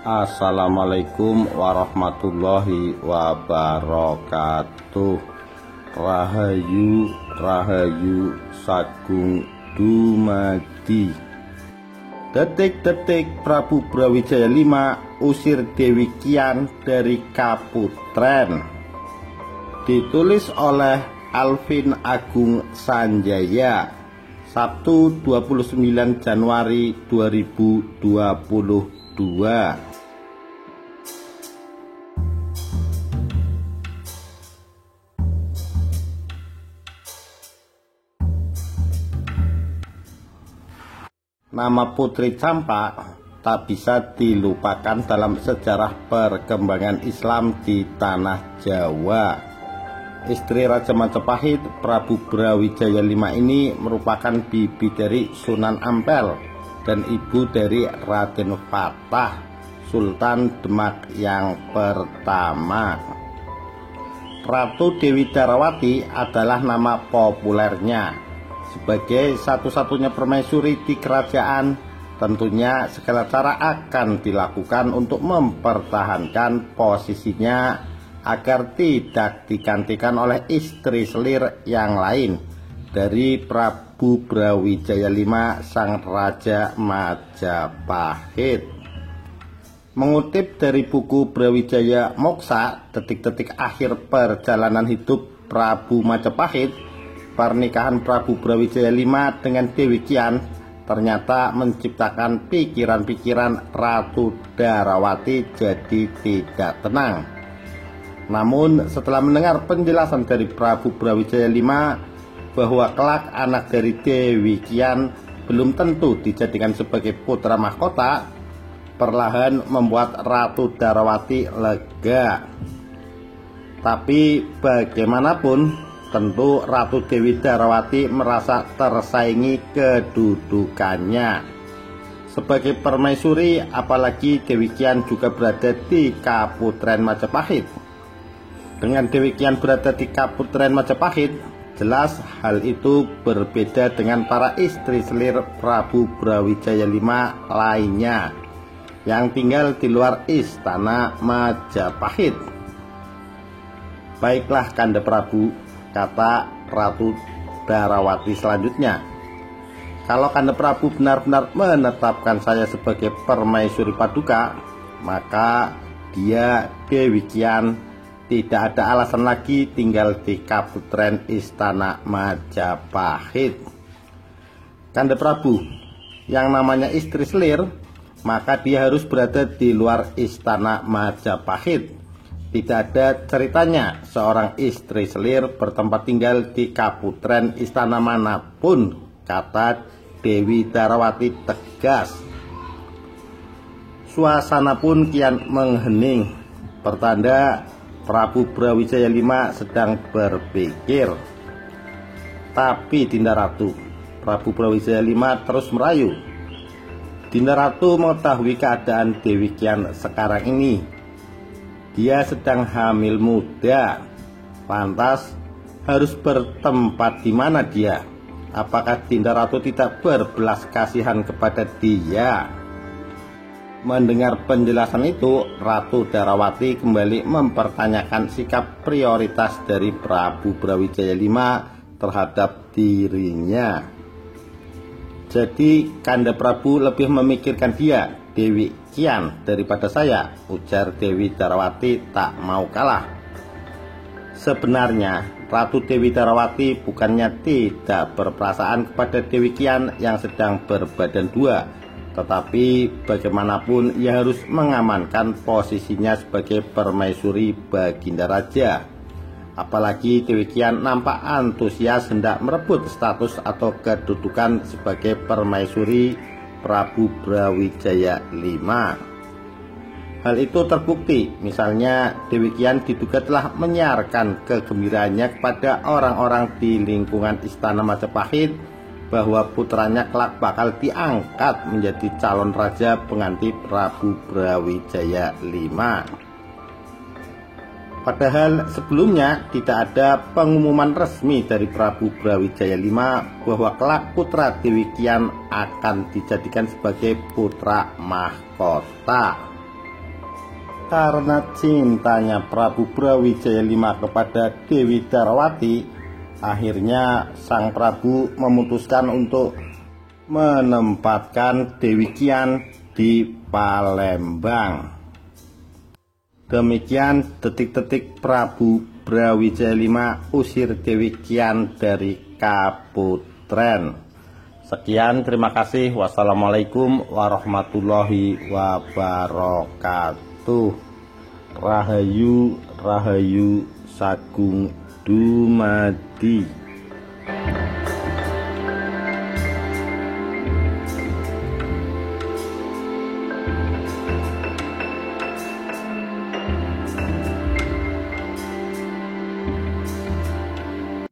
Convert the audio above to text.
Assalamualaikum warahmatullahi wabarakatuh. Rahayu Rahayu Sagung dumadi. Detik-detik Prabu Brawijaya V usir Dewi Kian dari Kaputren. Ditulis oleh Alvin Agung Sanjaya, Sabtu 29 Januari 2022. Nama Putri Campa tak bisa dilupakan dalam sejarah perkembangan Islam di tanah Jawa. Istri Raja Majapahit, Prabu Brawijaya V ini merupakan bibi dari Sunan Ampel dan ibu dari Raden Fatah, Sultan Demak yang pertama. Ratu Dewi Darawati adalah nama populernya. Sebagai satu-satunya permaisuri di kerajaan, tentunya segala cara akan dilakukan untuk mempertahankan posisinya agar tidak digantikan oleh istri selir yang lain dari Prabu Brawijaya V sang Raja Majapahit. Mengutip dari buku Brawijaya Moksa, detik-detik akhir perjalanan hidup Prabu Majapahit, pernikahan Prabu Brawijaya V dengan Dewi Kian ternyata menciptakan pikiran-pikiran Ratu Darawati jadi tidak tenang. Namun setelah mendengar penjelasan dari Prabu Brawijaya V bahwa kelak anak dari Dewi Kian belum tentu dijadikan sebagai putra mahkota, perlahan membuat Ratu Darawati lega. Tapi bagaimanapun, tentu Ratu Dewi Darawati merasa tersaingi kedudukannya sebagai permaisuri, apalagi Dewi Kian juga berada di Kaputren Majapahit. Dengan Dewi Kian berada di Kaputren Majapahit, jelas hal itu berbeda dengan para istri selir Prabu Brawijaya V lainnya yang tinggal di luar istana Majapahit. Baiklah Kanda Prabu, kata Ratu Darawati selanjutnya, kalau Kanda Prabu benar-benar menetapkan saya sebagai permaisuri Paduka, maka dia, Dewi Kian, tidak ada alasan lagi tinggal di Kaputren Istana Majapahit. Kanda Prabu, yang namanya istri selir, maka dia harus berada di luar Istana Majapahit. Tidak ada ceritanya seorang istri selir bertempat tinggal di Kaputren istana manapun, kata Dewi Darawati tegas. Suasana pun kian menghening, pertanda Prabu Brawijaya V sedang berpikir. Tapi Dinda Ratu, Prabu Brawijaya V terus merayu. Dinda Ratu mengetahui keadaan Dewi Kian sekarang ini. Dia sedang hamil muda, lantas harus bertempat di mana dia? Apakah Dinda Ratu tidak berbelas kasihan kepada dia? Mendengar penjelasan itu, Ratu Darawati kembali mempertanyakan sikap prioritas dari Prabu Brawijaya V terhadap dirinya. Jadi Kanda Prabu lebih memikirkan dia, Dewi Kian, daripada saya, ujar Dewi Darawati tak mau kalah. Sebenarnya Ratu Dewi Darawati bukannya tidak berperasaan kepada Dewi Kian yang sedang berbadan dua, tetapi bagaimanapun ia harus mengamankan posisinya sebagai permaisuri Baginda Raja. Apalagi Dewi Kian nampak antusias hendak merebut status atau kedudukan sebagai permaisuri Prabu Brawijaya V. Hal itu terbukti, misalnya Dewi Kian diduga telah menyiarkan kegembiraannya kepada orang-orang di lingkungan Istana Majapahit bahwa putranya kelak bakal diangkat menjadi calon raja pengganti Prabu Brawijaya V. Padahal sebelumnya tidak ada pengumuman resmi dari Prabu Brawijaya V bahwa kelak putra Dewi Kian akan dijadikan sebagai putra mahkota. Karena cintanya Prabu Brawijaya V kepada Dewi Darawati, akhirnya sang Prabu memutuskan untuk menempatkan Dewi Kian di Palembang. Demikian detik-detik Prabu Brawijaya V usir Dewi Kian dari Kaputren. Sekian, terima kasih. Wassalamualaikum warahmatullahi wabarakatuh. Rahayu Rahayu Sagung Dumadi.